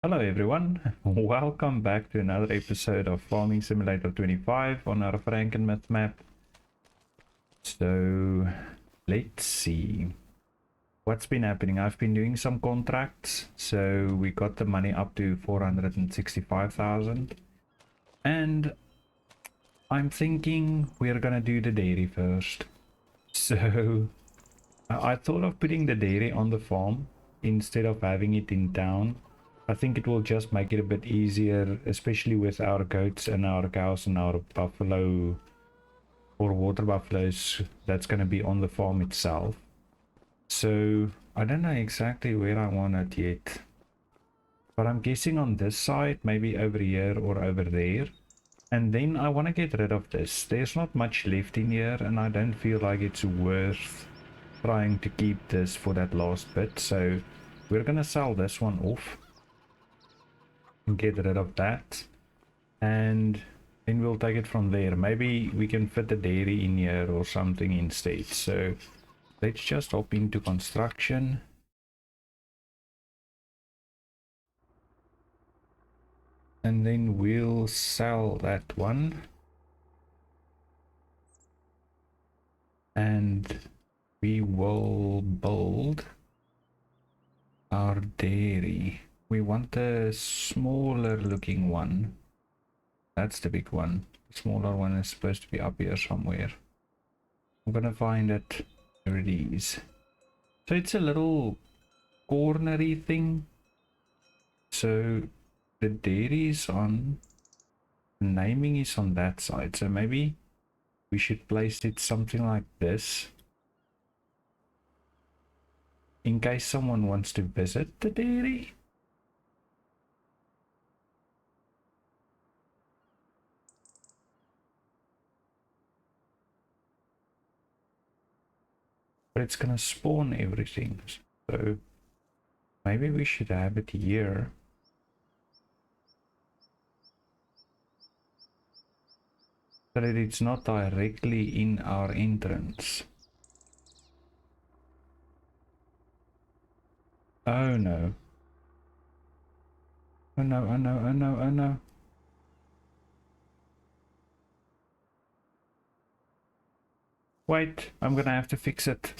Hello everyone, welcome back to another episode of Farming Simulator 25 on our Frankenmuth map. So let's see what's been happening. I've been doing some contracts, so we got the money up to 465,000, and I'm thinking we're gonna do the dairy first. So I thought of putting the dairy on the farm instead of having it in town. I think it will just make it a bit easier, especially with our goats and our cows and our buffalo or water buffaloes that's going to be on the farm itself. So I don't know exactly where I want it yet, but I'm guessing on this side, maybe over here or over there. And then I want to get rid of this. There's not much left in here, and I don't feel like it's worth trying to keep this for that last bit. So we're going to sell this one off and get rid of that, and then we'll take it from there. Maybe we can fit the dairy in here or something instead. So let's just hop into construction. And then we'll sell that one. And we will build our dairy. We want the smaller looking one. That's the big one. The smaller one is supposed to be up here somewhere. I'm gonna find it. There it is. So it's a little cornery thing. So the dairy is on, the naming is on that side. So maybe we should place it something like this, in case someone wants to visit the dairy. But it's gonna spawn everything. So maybe we should have it here. So that it's not directly in our entrance. Oh no. Oh no, oh no, oh no, oh no. Wait, I'm gonna have to fix it.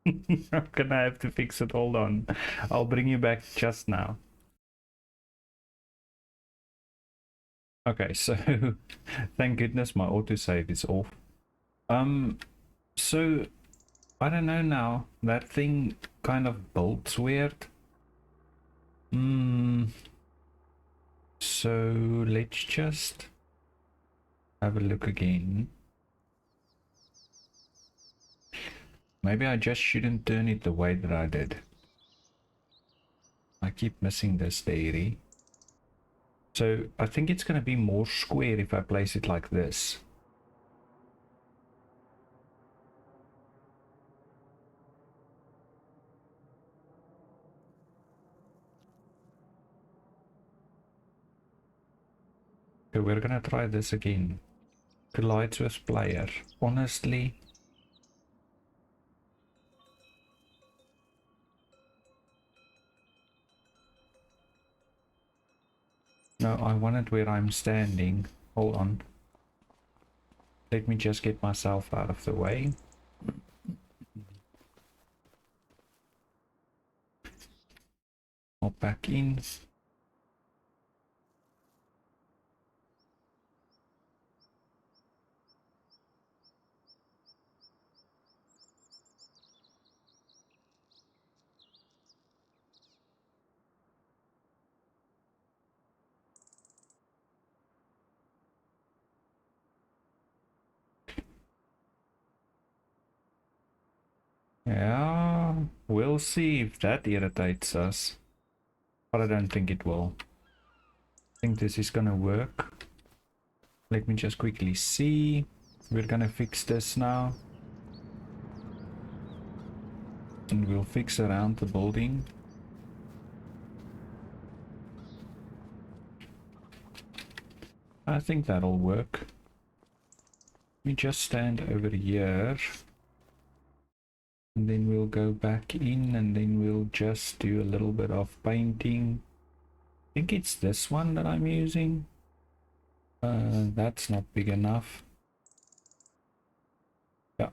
I'm gonna have to fix it, hold on. I'll bring you back just now. Okay, so thank goodness my autosave is off. So I don't know now. That thing kind of bolts weird. So let's just have a look again. Maybe I just shouldn't turn it the way that I did. I keep missing this dairy. So I think it's going to be more square if I place it like this. Okay, we're going to try this again. Collides with player. Honestly, no, I want it where I'm standing. Hold on. Let me just get myself out of the way. Hop back in. Yeah, we'll see if that irritates us. But I don't think it will. I think this is gonna work. Let me just quickly see. We're gonna fix this now. And we'll fix around the building. I think that'll work. Let me just stand over here. And then we'll go back in, and then we'll just do a little bit of painting. think it's this one that I'm using. That's not big enough. Yeah.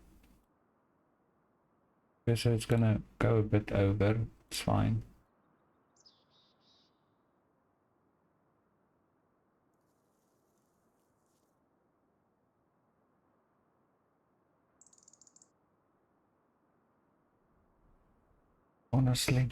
Okay, so it's gonna go a bit over. It's fine. Honestly.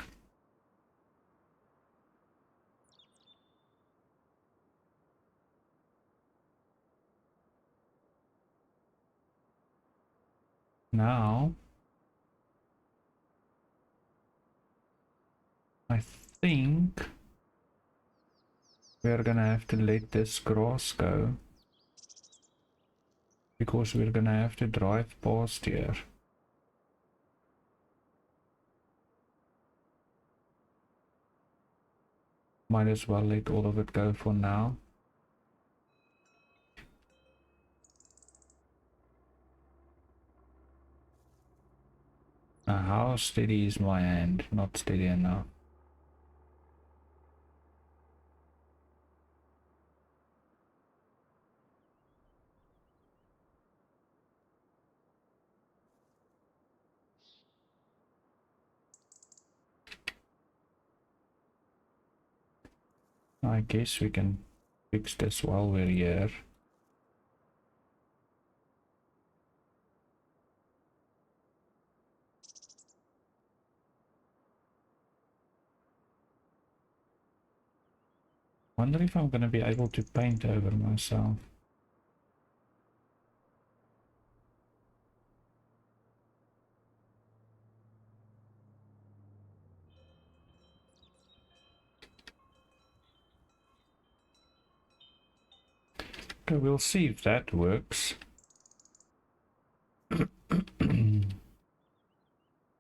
Now, I think we're gonna have to let this grass go because we're gonna have to drive past here. Might as well let all of it go for now. Now, how steady is my hand? Not steady enough. I guess we can fix this while we're here. Wonder if I'm gonna be able to paint over myself. Okay, we'll see if that works.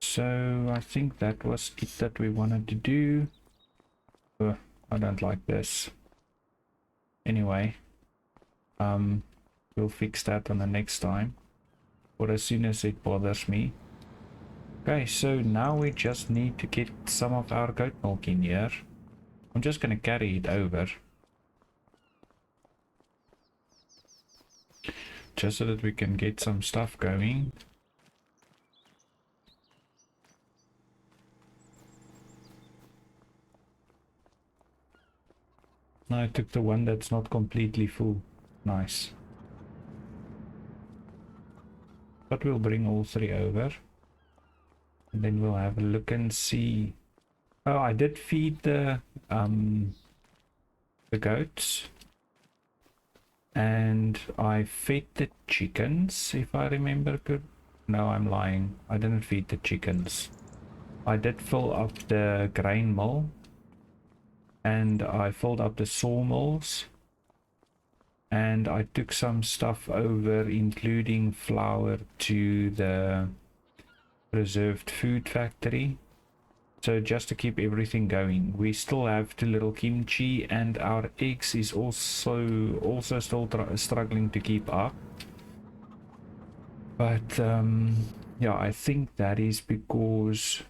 So I think that was it that we wanted to do. I don't like this. Anyway, we'll fix that on the next time, or as soon as it bothers me. Okay, so now we just need to get some of our goat milk in here. I'm just gonna carry it over, just so that we can get some stuff going. Now I took the one that's not completely full. Nice. But we'll bring all three over. And then we'll have a look and see. Oh, I did feed the goats. And I fed the chickens, if I remember good. No, I'm lying. I didn't feed the chickens. I did fill up the grain mill. And I filled up the sawmills. And I took some stuff over, including flour, to the preserved food factory. So just to keep everything going. We still have the little kimchi, and our eggs is also still struggling to keep up. But yeah, I think that is because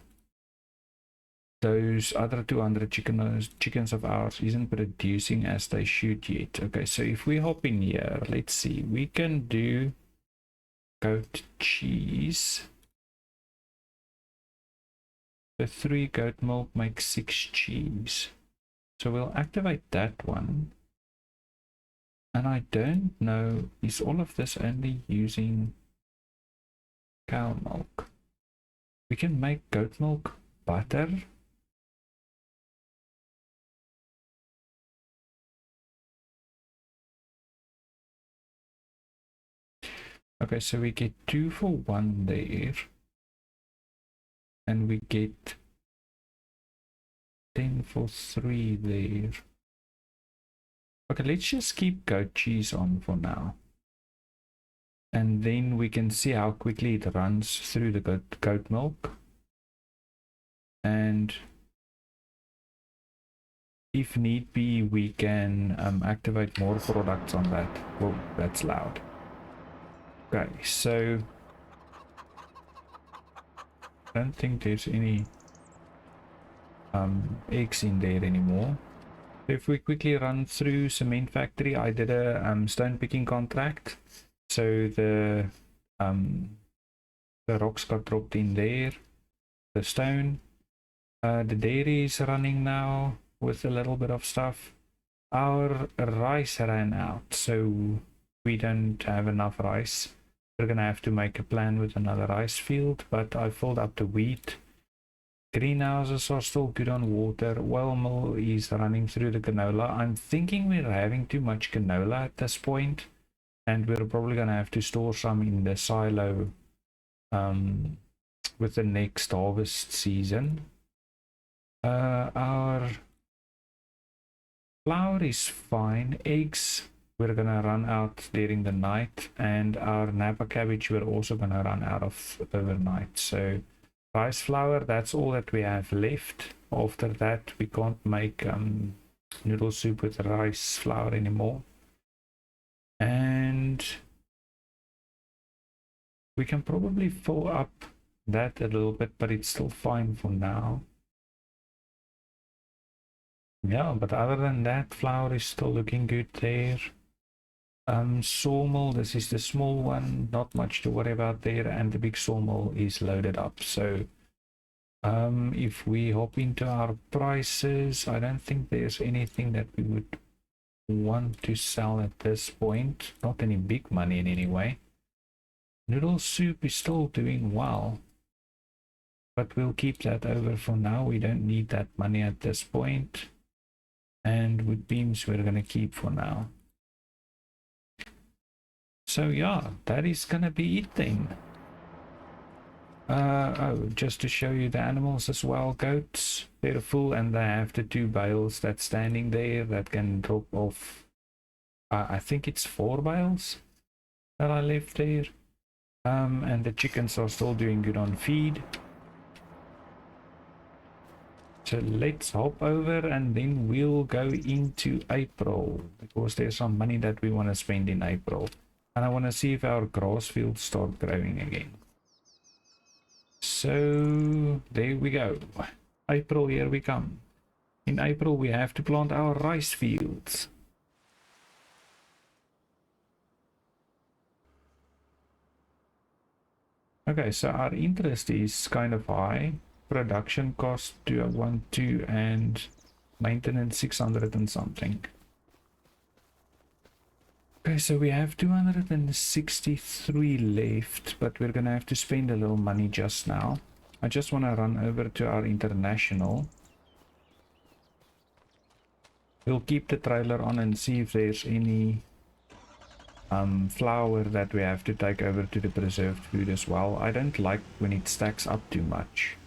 those other 200 chickens of ours isn't producing as they should yet. Okay, so if we hop in here, let's see, we can do goat cheese. The 3 goat milk makes 6 cheese. So we'll activate that one. And I don't know, is all of this only using cow milk? We can make goat milk butter. Okay, so we get 2 for 1 there. And we get 10 for 3 there. Okay, let's just keep goat cheese on for now. And then we can see how quickly it runs through the goat milk. And if need be, we can activate more products on that. Whoa, that's loud. Okay, so I don't think there's any eggs in there anymore. If we quickly run through cement factory, I did a stone picking contract, so the rocks got dropped in there, the stone. The dairy is running now with a little bit of stuff. Our rice ran out, so we don't have enough rice. We're gonna have to make a plan with another rice field, but I filled up the wheat. Greenhouses are still good on water. Oil mill is running through the canola. I'm thinking we're having too much canola at this point, and we're probably gonna have to store some in the silo with the next harvest season. Our flour is fine. Eggs we're gonna run out during the night, and our Napa cabbage we're also gonna run out of overnight. So rice flour, that's all that we have left. After that we can't make noodle soup with rice flour anymore, and we can probably fill up that a little bit, but it's still fine for now. Yeah, but other than that, flour is still looking good there. Sawmill, this is the small one, not much to worry about there, and the big sawmill is loaded up. So if we hop into our prices, I don't think there's anything that we would want to sell at this point, not any big money in any way. Noodle soup is still doing well, but we'll keep that over for now. We don't need that money at this point. And wood beams we're gonna keep for now. So yeah, that is gonna be it then. Oh, just to show you the animals as well, goats, they're full, and they have the 2 bales that's standing there that can drop off. I think it's 4 bales that I left there. And the chickens are still doing good on feed. So let's hop over and then we'll go into April, because there's some money that we want to spend in April. And I want to see if our grass fields start growing again. So there we go. April, here we come. In April we have to plant our rice fields. Okay, so our interest is kind of high. Production cost 212 and maintenance 600 and something. Okay, so we have 263 left, but we're gonna have to spend a little money just now. I just want to run over to our international. We'll keep the trailer on and see if there's any flour that we have to take over to the preserved food as well. I don't like when it stacks up too much.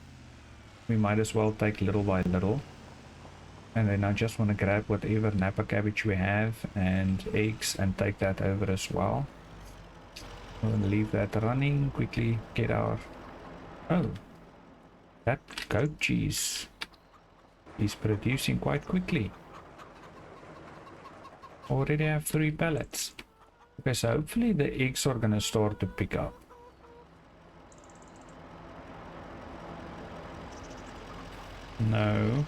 We might as well take little by little. And then I just want to grab whatever Napa cabbage we have and eggs and take that over as well. I'm going to leave that running, quickly get our... Oh, that goat cheese is producing quite quickly. Already have 3 pallets. Okay, so hopefully the eggs are going to start to pick up. No.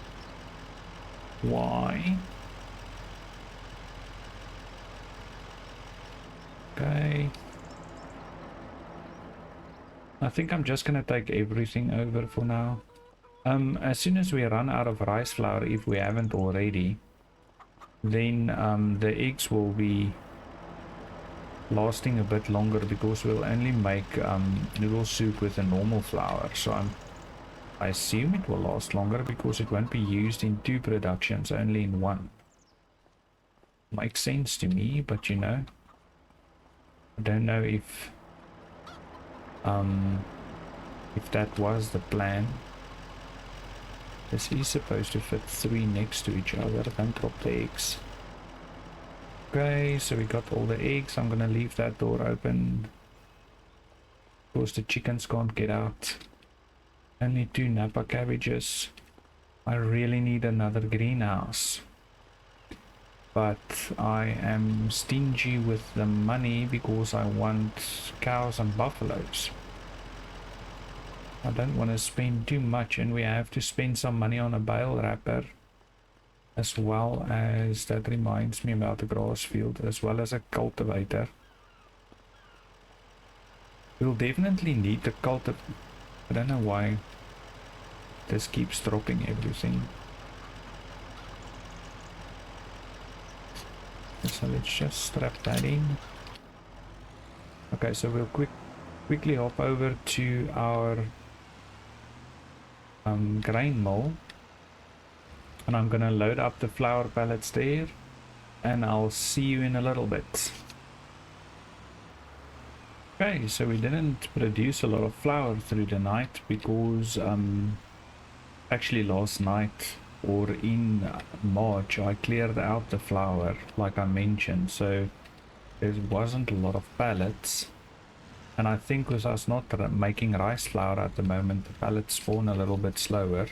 Why? Okay. I think I'm just gonna take everything over for now. As soon as we run out of rice flour, if we haven't already, then the eggs will be lasting a bit longer, because we'll only make noodle soup with a normal flour. So I assume it will last longer because it won't be used in 2 productions, only in 1. Makes sense to me, but you know, I don't know if that was the plan. This is supposed to fit 3 next to each other. Don't drop the eggs. Okay, so we got all the eggs. I'm gonna leave that door open because the chickens can't get out. Only 2 Napa cabbages. I really need another greenhouse, but I am stingy with the money because I want cows and buffaloes. I don't want to spend too much, and we have to spend some money on a bale wrapper. as well as, that reminds me about the grass field, as well as a cultivator. We'll definitely need the cultivator. I don't know why this keeps dropping everything. So let's just strap that in. Okay, so we'll quickly hop over to our grain mill, and I'm gonna load up the flour pallets there, and I'll see you in a little bit. Okay, so we didn't produce a lot of flour through the night because actually last night, or in March, I cleared out the flour like I mentioned, so there wasn't a lot of pallets. And I think with us not making rice flour at the moment, the pallets spawn a little bit slower.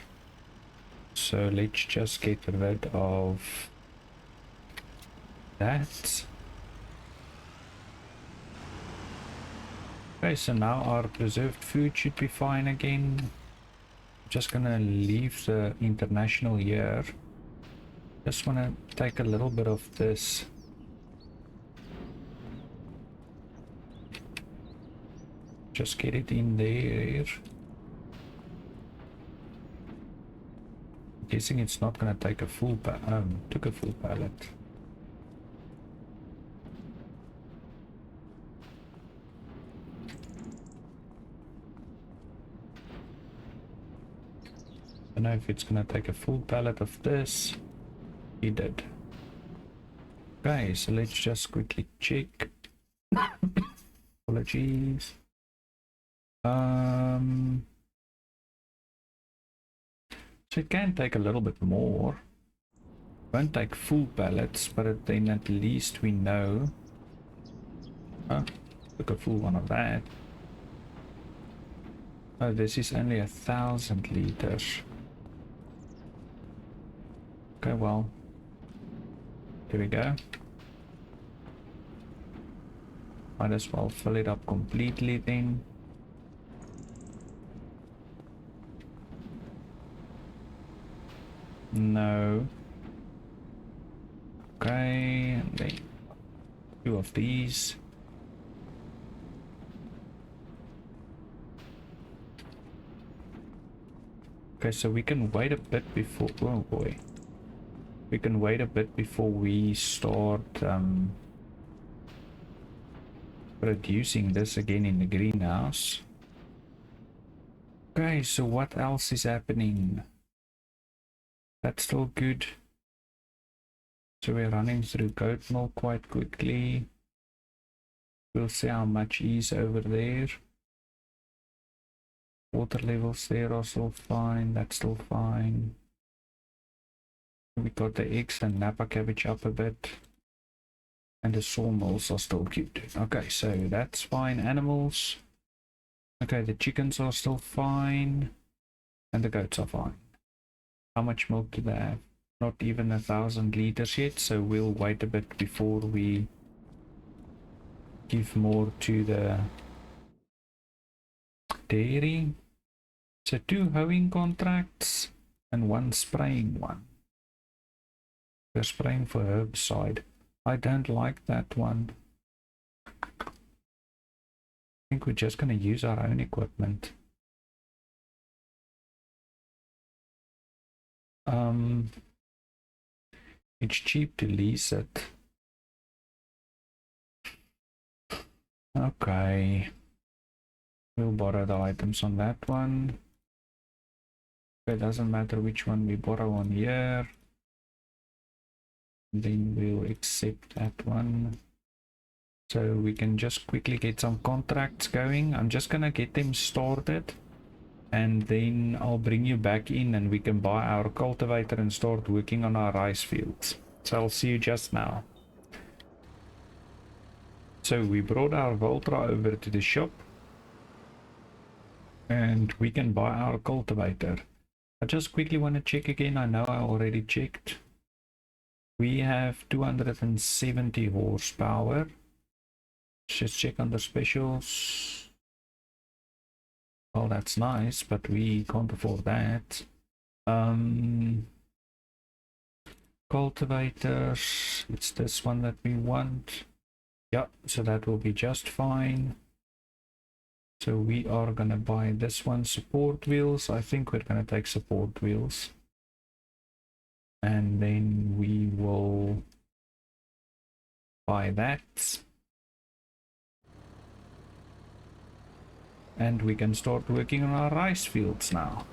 So let's just get rid of that. Okay, so now our preserved food should be fine again. Just gonna leave the international here. Just wanna take a little bit of this. Just get it in there. Guessing it's not gonna take a full took a full pallet. I don't know if it's gonna take a full pallet of this. It did. Okay, so let's just quickly check. Apologies. So it can take a little bit more. Won't take full pallets, but then at least we know. Took a full one of that. Oh, this is only 1,000 liters. Okay, well, here we go. Might as well fill it up completely then. No. Okay, and then 2 of these. Okay, so we can wait a bit before, oh boy. We can wait a bit before we start producing this again in the greenhouse. Okay, so what else is happening? That's still good. So we're running through goat milk quite quickly. We'll see how much is over there. Water levels there are still fine. That's still fine. We got the eggs and Napa cabbage up a bit. And the sawmills are still good. Okay, so that's fine. Animals. Okay, the chickens are still fine. And the goats are fine. How much milk do they have? Not even 1,000 liters yet, so we'll wait a bit before we give more to the dairy. So 2 hoeing contracts and 1 spraying one. We're spraying for herbicide. I don't like that one. I think we're just going to use our own equipment. It's cheap to lease it. Okay. We'll borrow the items on that one. It doesn't matter which one we borrow on here. Then we'll accept that one. So we can just quickly get some contracts going. I'm just gonna get them started. And then I'll bring you back in and we can buy our cultivator and start working on our rice fields. So I'll see you just now. So we brought our Voltra over to the shop. And we can buy our cultivator. I just quickly want to check again. I know I already checked. We have 270 horsepower. Let's just check under specials. Oh, that's nice, but we can't afford that. cultivators. It's this one that we want. Yeah, so that will be just fine. So we are gonna buy this one, support wheels. I think we're gonna take support wheels. And then we will buy that. And we can start working on our rice fields now.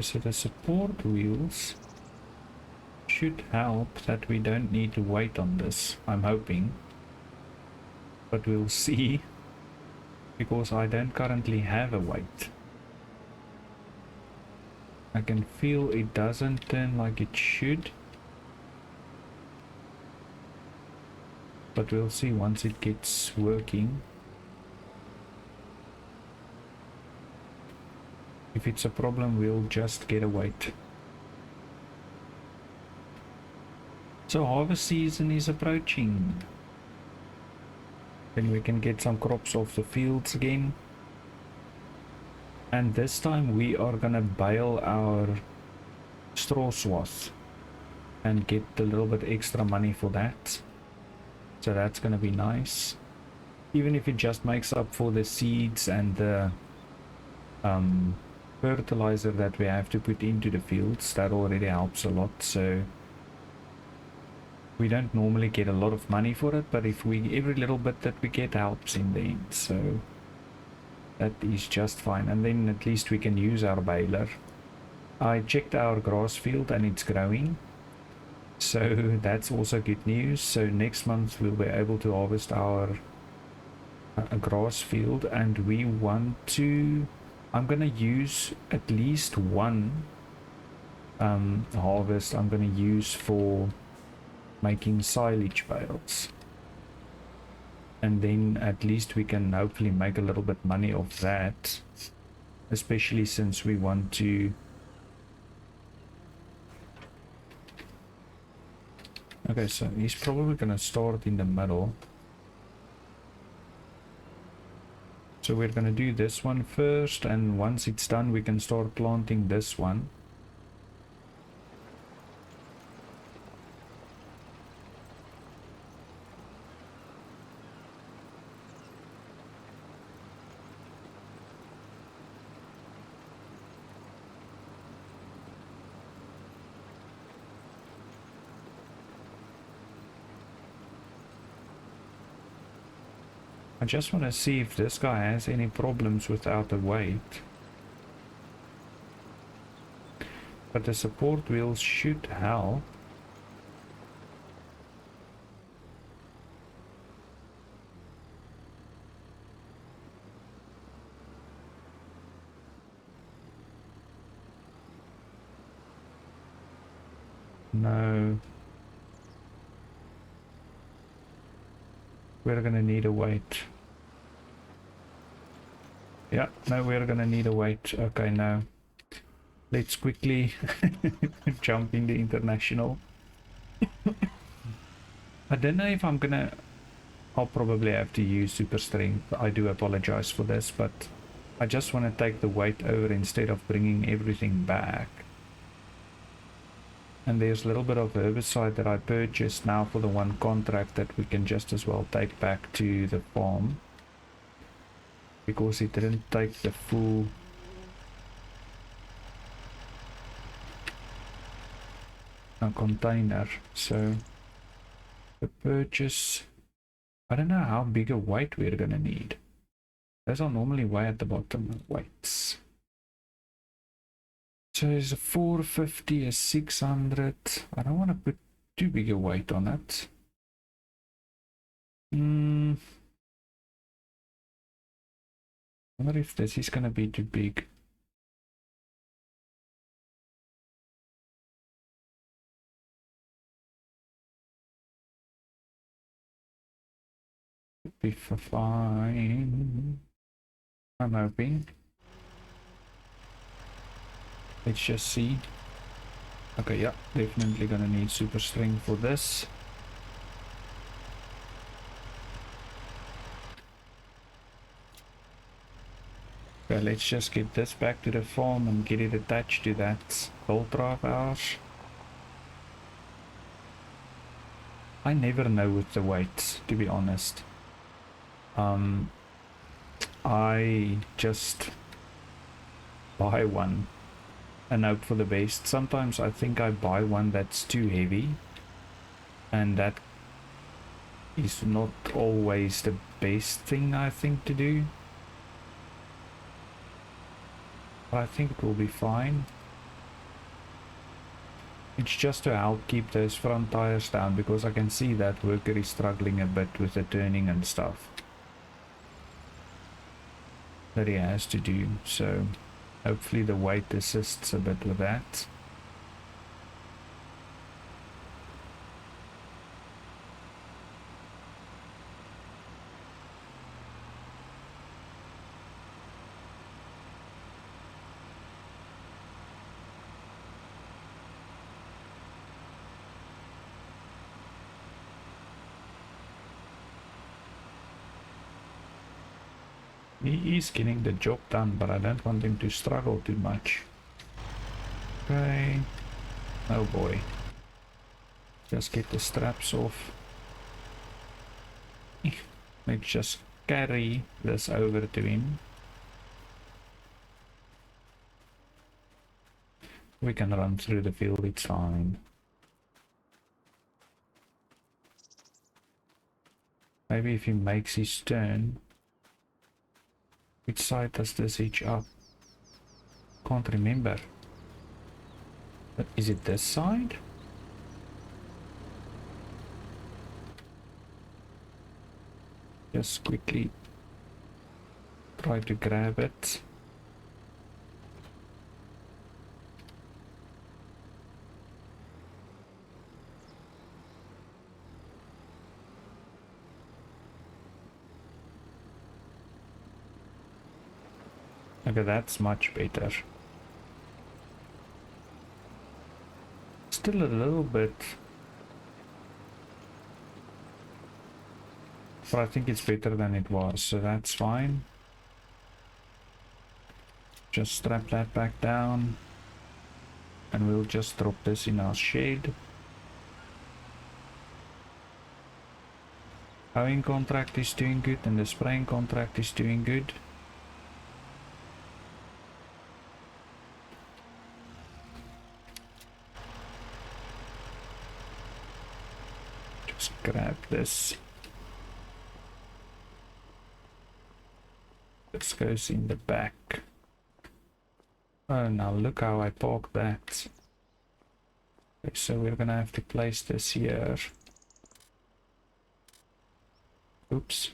So the support wheels should help that we don't need to wait on this, I'm hoping. But we'll see, because I don't currently have a weight. I can feel it doesn't turn like it should. But we'll see once it gets working. If it's a problem, we'll just get a weight. So harvest season is approaching. Then we can get some crops off the fields again. And this time we are gonna bale our straw swath and get a little bit extra money for that. So that's gonna be nice. Even if it just makes up for the seeds and the fertilizer that we have to put into the fields, that already helps a lot. So we don't normally get a lot of money for it, but if we every little bit that we get helps in the end, so that is just fine. And then at least we can use our baler. I checked our grass field and it's growing, so that's also good news. So next month we'll be able to harvest our grass field, and we want to, I'm gonna use at least one harvest I'm gonna use for making silage bales, and then at least we can hopefully make a little bit money off that, especially since we want to okay, so he's probably gonna start in the middle, so we're gonna do this one first, and once it's done we can start planting this one. I just want to see if this guy has any problems without the weight. But the support wheels should help. No. We're gonna need a weight. Yeah, no, we're gonna need a weight. Okay, now let's quickly jump into international. I don't know if I'm gonna, I'll probably have to use super strength. I do apologize for this, but I just want to take the weight over instead of bringing everything back. And there's a little bit of herbicide that I purchased now for the one contract that we can just as well take back to the farm, because it didn't take the full container. So the purchase, I don't know how big a weight we're gonna need. Those are normally way at the bottom, weights. So there's a 450, a 600. I don't want to put too big a weight on it. I wonder if this is gonna be too big. Could be fine. I'm hoping. Let's just see. Okay, yeah, definitely gonna need super strength for this. Okay, let's just get this back to the farm and get it attached to that ultra of ours. I never know with the weights, to be honest. I just buy one and hope for the best. Sometimes I think I buy one that's too heavy, and that is not always the best thing I think to do. But I think it will be fine. It's just to help keep those front tires down, because I can see that worker is struggling a bit with the turning and stuff that he has to do, so hopefully the weight assists a bit with that. He is getting the job done, but I don't want him to struggle too much. Okay. Oh boy. Just get the straps off. Let's just carry this over to him. We can run through the field, it's fine. Maybe if he makes his turn. Which side does this hitch up? Can't remember. But is it this side? Just quickly try to grab it. Okay, that's much better. Still a little bit, but I think it's better than it was, so that's fine. Just strap that back down, and we'll just drop this in our shed. Hoeing contract is doing good, and the spraying contract is doing good. Just grab this. This goes in the back. Oh, now look how I parked that. Okay, so we're gonna have to place this here. Oops.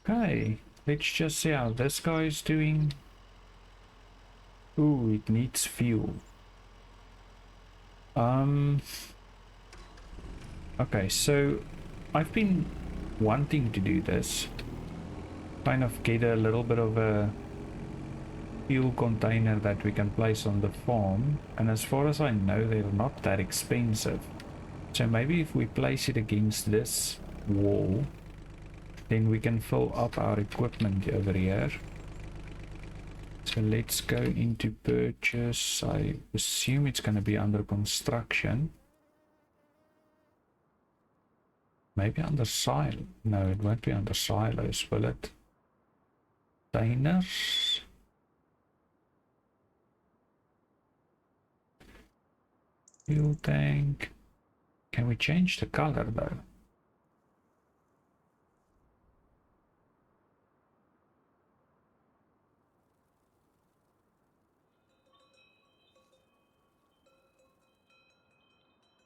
Okay, let's just see how this guy is doing. Ooh, it needs fuel. Okay, so I've been wanting to do this. Kind of get a little bit of a fuel container that we can place on the farm, and as far as I know they're not that expensive. So maybe if we place it against this wall, then we can fill up our equipment over here. So let's go into purchase. I assume it's going to be under construction. Maybe under silo. No, it won't be under silos, will it? Containers. Fuel tank. Can we change the color though?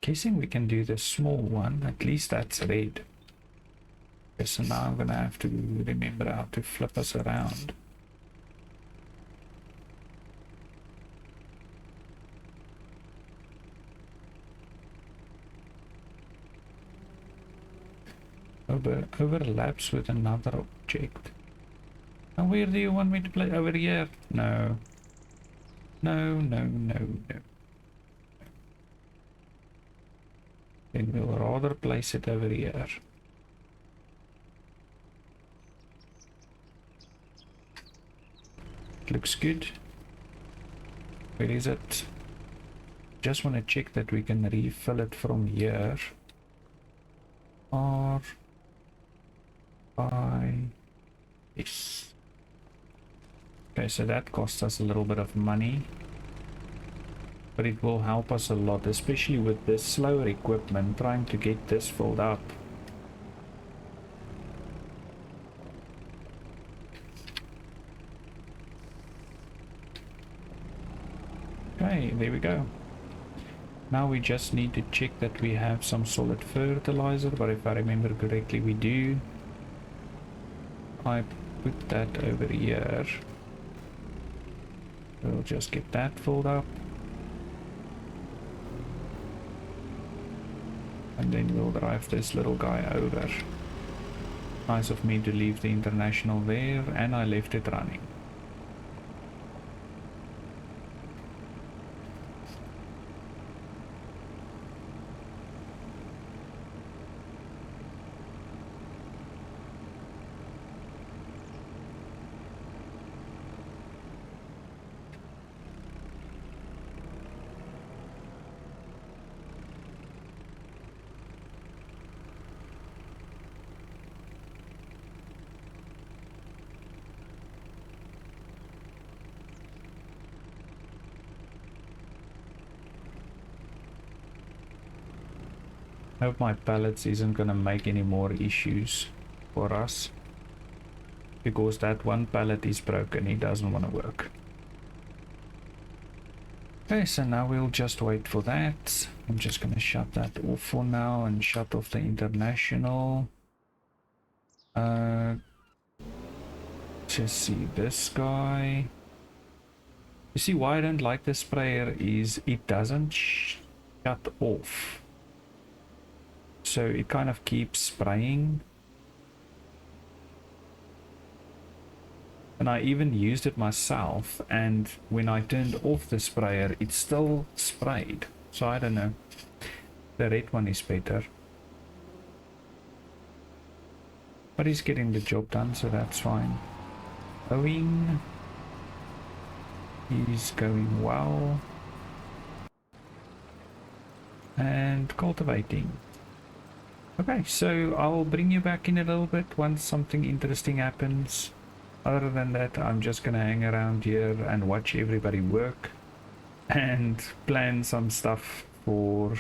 Guessing we can do the small one. At least that's red. Okay, so now I'm gonna have to remember how to flip us around. Overlaps with another object. And where do you want me to play? Over here? No. No, no, no, no. Then we'll rather place it over here. that looks good. Where is it? Just want to check that we can refill it from here. R I S. Okay, so that costs us a little bit of money, but it will help us a lot, especially with this slower equipment trying to get this filled up. Okay, there we go. Now we just need to check that we have some solid fertilizer, but if I remember correctly we do. I put that over here. We'll just get that filled up. And then we'll drive this little guy over. Nice of me to leave the international there, and I left it running. Hope my pallets isn't gonna make any more issues for us, because that one pallet is broken, it doesn't want to work. Okay, so now we'll just wait for that. I'm just gonna shut that off for now and shut off the international. Just see this guy. You see why I don't like the sprayer is it doesn't shut off. So it kind of keeps spraying. And I even used it myself, and when I turned off the sprayer, it still sprayed. So I don't know. The red one is better. But he's getting the job done, so that's fine. Going. He's going well. And cultivating. Okay, so I'll bring you back in a little bit once something interesting happens. Other than that, I'm just gonna hang around here and watch everybody work and plan some stuff for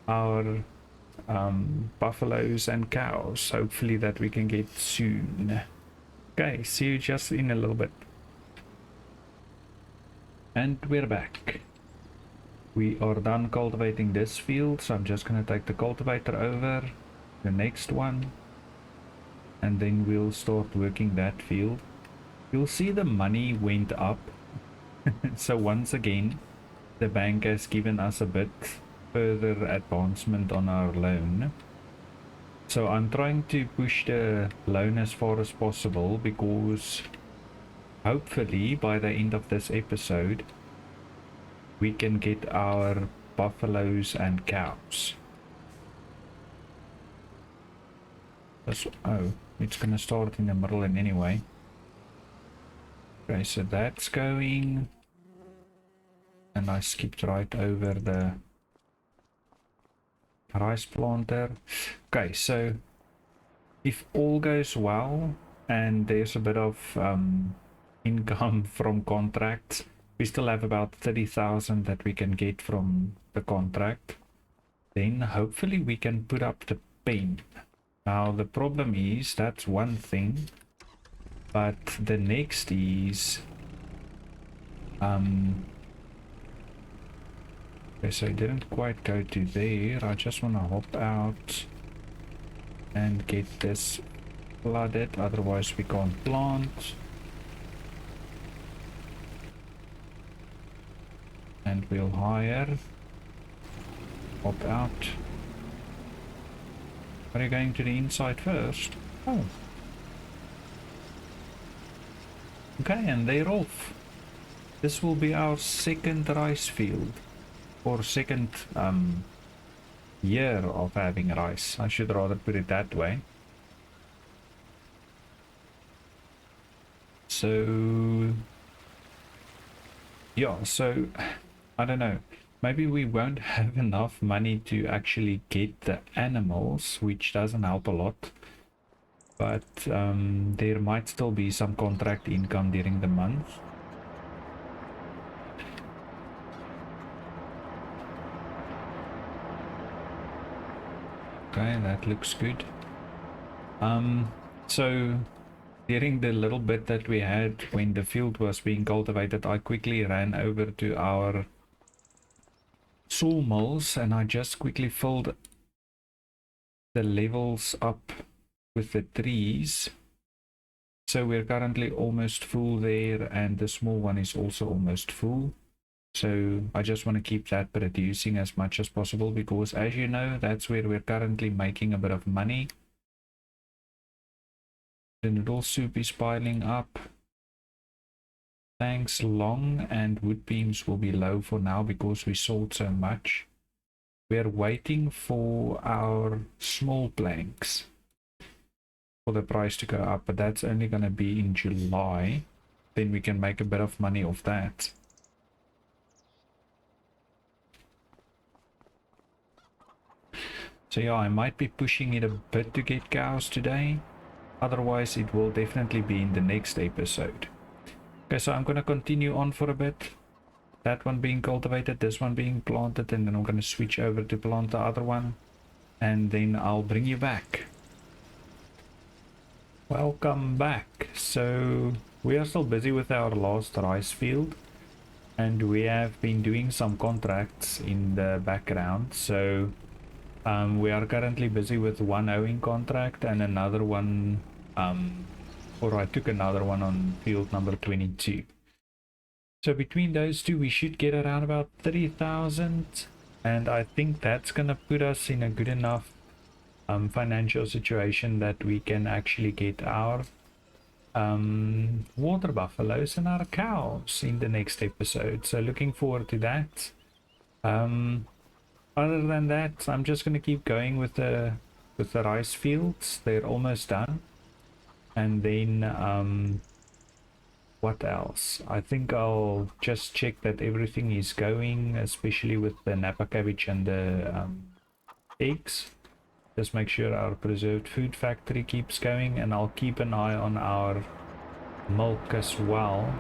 our buffaloes and cows, hopefully that we can get soon. Okay, see you just in a little bit. And we're back. We are done cultivating this field, so I'm just going to take the cultivator over the next one, and then we'll start working that field. You'll see the money went up. So once again, the bank has given us a bit further advancement on our loan. So I'm trying to push the loan as far as possible, because hopefully by the end of this episode we can get our buffaloes and cows. Oh, it's gonna start in the middle and anyway. Okay, so that's going, and I skipped right over the rice planter. Okay, so if all goes well and there's a bit of income from contracts, we still have about 30,000 that we can get from the contract, then hopefully we can put up the pen. Now the problem is, that's one thing, but the next is okay, so I didn't quite go to there. I just want to hop out and get this flooded, otherwise we can't plant. And we'll hire. Hop out. Are you going to the inside first? Oh. Okay, and they're off. This will be our second rice field, or second year of having rice. I should rather put it that way. So yeah, so I don't know. Maybe we won't have enough money to actually get the animals, which doesn't help a lot. But there might still be some contract income during the month. Okay, that looks good. So during the little bit that we had when the field was being cultivated, I quickly ran over to our sawmills and I just quickly filled the levels up with the trees. So we're currently almost full there, and the small one is also almost full. So I just want to keep that producing as much as possible, because as you know, that's where we're currently making a bit of money. The noodle soup is piling up. Thanks long and wood beams will be low for now because we sold so much. We're waiting for our small planks for the price to go up, but that's only going to be in July. Then we can make a bit of money off that. So yeah, I might be pushing it a bit to get cows today. Otherwise, it will definitely be in the next episode. Okay, so I'm going to continue on for a bit. That one being cultivated, this one being planted, and then I'm going to switch over to plant the other one. And then I'll bring you back. Welcome back. So we are still busy with our last rice field. And we have been doing some contracts in the background. So we are currently busy with one owing contract and another one, or I took another one on field number 22. So between those two, we should get around about 30,000. And I think that's going to put us in a good enough financial situation that we can actually get our water buffaloes and our cows in the next episode. So looking forward to that. Other than that, I'm just going to keep going with the rice fields. They're almost done. And then what else? I think I'll just check that everything is going, especially with the Napa cabbage and the eggs. Just make sure our preserved food factory keeps going, and I'll keep an eye on our milk as well,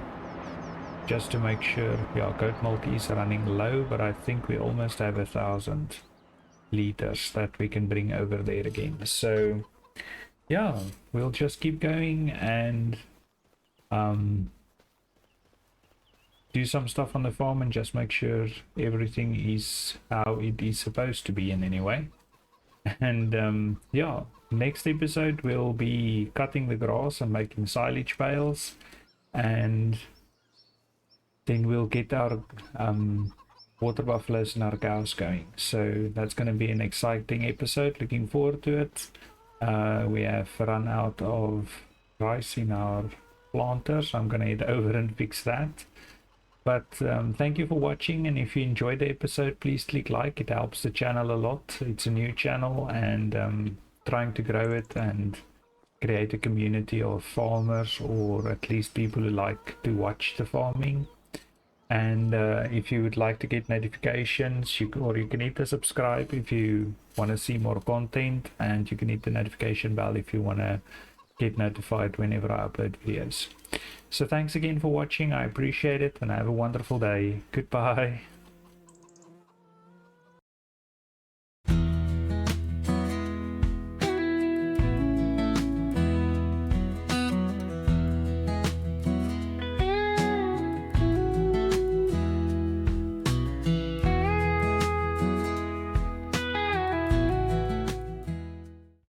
just to make sure. Yeah, goat milk is running low, but I think we almost have 1,000 liters that we can bring over there again. So yeah, we'll just keep going and do some stuff on the farm and just make sure everything is how it is supposed to be in any way. And yeah, next episode we'll be cutting the grass and making silage bales, and then we'll get our water buffaloes and our cows going. So that's going to be an exciting episode. Looking forward to it. We have run out of rice in our planters. I'm going to head over and fix that. But thank you for watching, and if you enjoyed the episode, please click like. It helps the channel a lot. It's a new channel, and trying to grow it and create a community of farmers, or at least people who like to watch the farming. And if you would like to get notifications, you can hit the subscribe if you want to see more content, and you can hit the notification bell if you want to get notified whenever I upload videos. So thanks again for watching. I appreciate it, and have a wonderful day. Goodbye.